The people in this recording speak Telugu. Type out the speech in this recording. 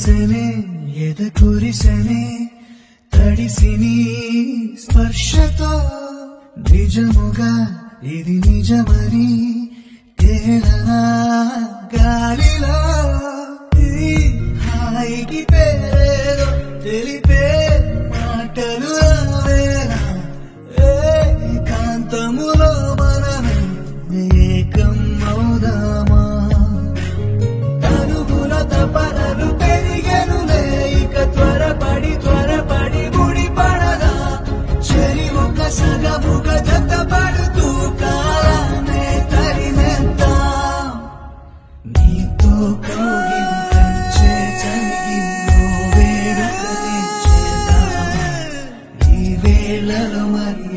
మనసనే ఎదకురిసనే తడిసిని స్పర్శతో నిజముగా ఇది నిజమని తేలనా గాలిలో ఈ హాయికి పేరేదో తెలిపే మాటలు రావేనా ఏకాంతములో మనమే ఏకం అవుదామా తనుగుల తపనలు పెరిగెనులే ఇక త్వరపడి ముడిపడదా చెరి ఒక సగముగా జతపడుతూ కాలానే తరిమేద్దా నీతో కౌగిలించే చలిగిలో వేడుక తీర్చేదా ఈ వేళలో మరి